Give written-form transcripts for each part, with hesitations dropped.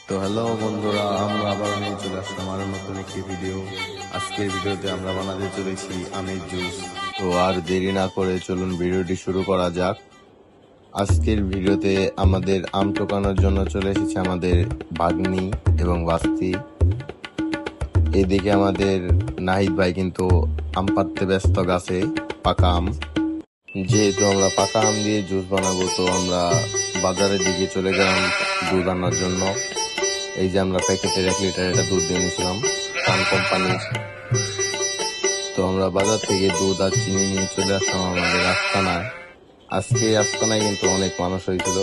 তো হ্যালো বন্ধুরা, আমরা আবার নিয়ে চলে আসলাম আরো নতুন একটি ভিডিও। আজকের ভিডিওতে আমরা বানাতে চলেছি আমের জুস। তো আর দেরি না করে চলুন ভিডিওটি শুরু করা যাক। আজকের ভিডিওতে আমাদের আম টোকানোর জন্য চলে এসেছে আমাদের ভাগ্নি এবং বাস্তি। এদিকে আমাদের নাহিদ ভাই কিন্তু আম পাড়তে ব্যস্ত গাছে পাকা আম। যেহেতু আমরা পাকা আম দিয়ে জুস বানাবো, তো আমরা বাজারের দিকে চলে গেলাম দুধ আনার জন্য। এই যে আমরা প্যাকেটের 1 লিটার এটা দুধ দিয়ে নিয়েছিলাম সান কোম্পানির। তো আমরা বাজার থেকে দুধ আর চিনি নিয়ে চলে আসলাম আমাদের আস্তানায়। আজকে আস্তানায় কিন্তু অনেক মানুষ হয়েছিল।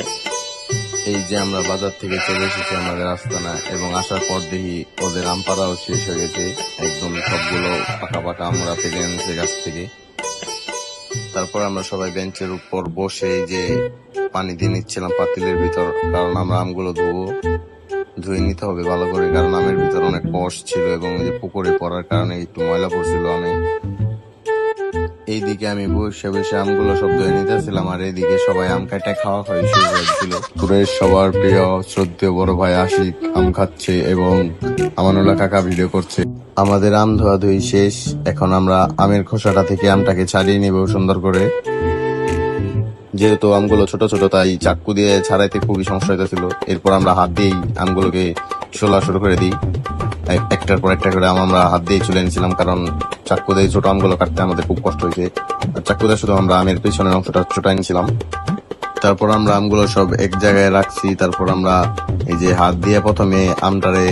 এই যে আমরা বাজার থেকে চলে এসেছি আমাদের আস্তানায়, এবং আসার পর দেখি ওদের আম পাড়াও শেষ হয়ে গেছে। একদম সবগুলো পাকা পাকা আমরা পেরে এনেছে গাছ থেকে। তারপর আমরা সবাই বেঞ্চের উপর বসে এই যে পানি দিয়ে নিচ্ছিলাম পাতিলের ভিতর, কারণ আমরা আমগুলো ধুয়ে নিতে হবে ভালো করে, কারণ আমের ভিতর অনেক কষ ছিল এবং এই যে পুকুরে পড়ার কারণে একটু ময়লা পড়ছিল অনেক। এইদিকে আমি বসে বসে আমগুলো সব ধুয়ে নিতেছিলাম, আর এইদিকে সবাই আম কাটা খাওয়া হয়ে শুরু হয়েছিল। পুরের সবার প্রিয় শ্রদ্ধেয় বড় ভাই আশিক আম খাচ্ছে এবং আমানুল্লাহ কাকা ভিডিও করছে। আমাদের আম ধোয়াধুয়ি শেষ। এখন আমরা আমের খোসাটা থেকে আমটাকে ছাড়িয়ে নিব সুন্দর করে। যেহেতু আমগুলো ছোট ছোট, তাই চাক্কু দিয়ে ছাড়াইতে খুবই সমস্যা হইতেছিল। এরপর আমরা হাত দিয়েই আমগুলোকে ছোলা শুরু করে দিই। একটার পর একটা করে আম আমরা হাত দিয়ে চলে নিয়েছিলাম, কারণ চাক্কু দিয়ে ছোট আমগুলো কাটতে আমাদের খুব কষ্ট হয়েছে। আর চাক্কু দিয়ে শুধু আমরা আমের পিছনের অংশটা ছোটাই নিয়েছিলাম। তারপর আমরা আমগুলো সব এক জায়গায় রাখছি। তারপর আমরা এই যে হাত দিয়ে প্রথমে আমটারে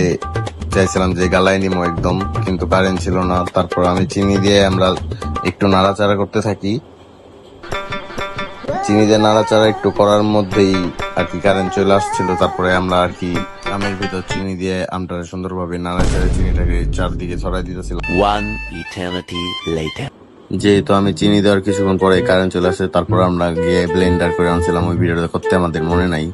চাইছিলাম যে গালায় নিমো একদম, কিন্তু কারেন্ট ছিল না। তারপর আমি চিনি দিয়ে আমরা একটু নাড়াচাড়া করতে থাকি। চিনি দিয়ে নাড়াচাড়া একটু করার মধ্যেই আর কি কারেন্ট চলে আসছিল। তারপরে আমরা আর কি আমের ভিতর চিনি দিয়ে আমটারে সুন্দরভাবে নাড়াচাড়া চিনিটাকে চারদিকে ছড়াই দিতেছিলাম। One eternity later. যেহেতু আমি চিনি দেওয়ার কিছুক্ষণ পরে কারেন্ট চলে আসে, তারপর আমরা গিয়ে ব্লেন্ডার করে আনছিলাম। ওই ভিডিওটা করতে আমাদের মনে নাই।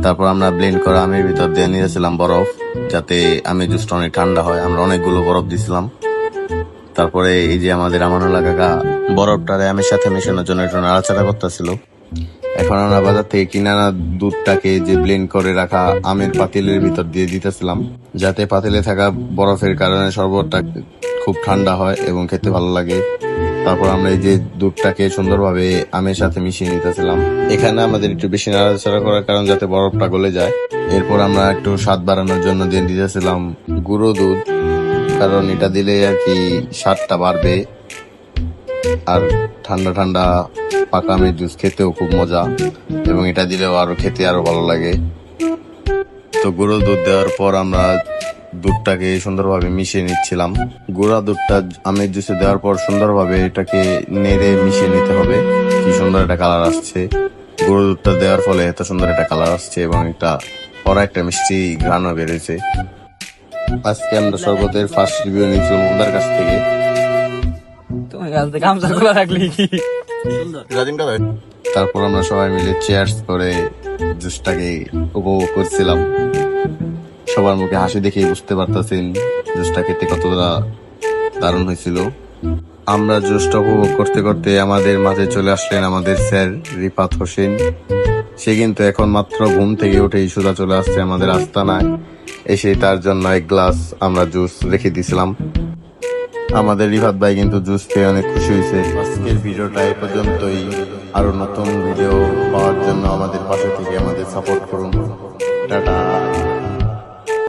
তারপর আমরা ব্লেন্ড করা আমের ভিতর দিয়ে নিয়েছিলাম বরফ, যাতে আমের জুসটা অনেক ঠান্ডা হয়। আমরা অনেকগুলো বরফ দিছিলাম। তারপরে এই যে আমাদের আমানুল্লাহ কাকা বরফটারে আমের সাথে মেশানোর জন্য একটু নাড়াচাড়া করতেছিল। এখন আমরা বাজার থেকে কিনে আনা দুধটাকে যে ব্লেন্ড করে রাখা আমের পাতিলের ভিতর দিয়ে দিতেছিলাম, যাতে পাতিলে থাকা বরফের কারণে শরবতটা খুব ঠান্ডা হয় এবং খেতে ভালো লাগে। তারপর আমরা এই যে দুধটাকে সুন্দরভাবে আমের সাথে মিশিয়ে নিতেছিলাম। এখানে আমাদের একটু বেশি নাড়াচাড়া করার কারণ যাতে বরফটা গলে যায়। এরপর আমরা একটু স্বাদ বাড়ানোর জন্য দিয়ে দিতেছিলাম গুঁড়ো দুধ, কারণ এটা দিলে আর কি স্বাদটা বাড়বে। আর ঠান্ডা ঠান্ডা পাকা আমের জুস খেতেও খুব মজা, এবং এটা দিলেও আরো খেতে আরো ভালো লাগে। তো গুঁড়ো দুধ দেওয়ার পর আমরা দুধটাকে সুন্দরভাবে মিশিয়ে নিচ্ছিলাম। গুঁড়া দুধটা আমের জুসে দেওয়ার পর সুন্দরভাবে এটাকে নেড়ে মিশিয়ে নিতে হবে। কি সুন্দর একটা কালার আসছে। গুঁড়ো দুধটা দেওয়ার ফলে এত সুন্দর একটা কালার আসছে এবং একটা মিষ্টি ঘ্রাণও বেড়েছে। আজকে আমরা শরবতের ফার্স্ট রিভিউ নিয়েছিলাম ওদের কাছ থেকে। তারপর আমরা সবাই মিলে চেয়ার্স করে জুসটাকে উপভোগ করছিলাম। সবার মুখে হাসি দেখেই বুঝতে পারতেছেন জুসটা খেতে কতটা দারুণ হয়েছিল। আমরা জুসটা উপভোগ করতে করতে আমাদের মাঝে চলে আসলেন আমাদের স্যার রিফাত হোসেন। সে কিন্তু এখন মাত্র ঘুম থেকে উঠেই সোজা চলে আসছে আমাদের আস্তানায়। এসে তার জন্য 1 গ্লাস আমরা জুস রেখে দিয়েছিলাম। আমাদের রিফাত ভাই কিন্তু জুস খেয়ে অনেক খুশি হয়েছে। আজকের ভিডিওটা এই পর্যন্তই। আরো নতুন ভিডিও পাওয়ার জন্য আমাদের পাশে থেকে আমাদের সাপোর্ট করুন। টাটা।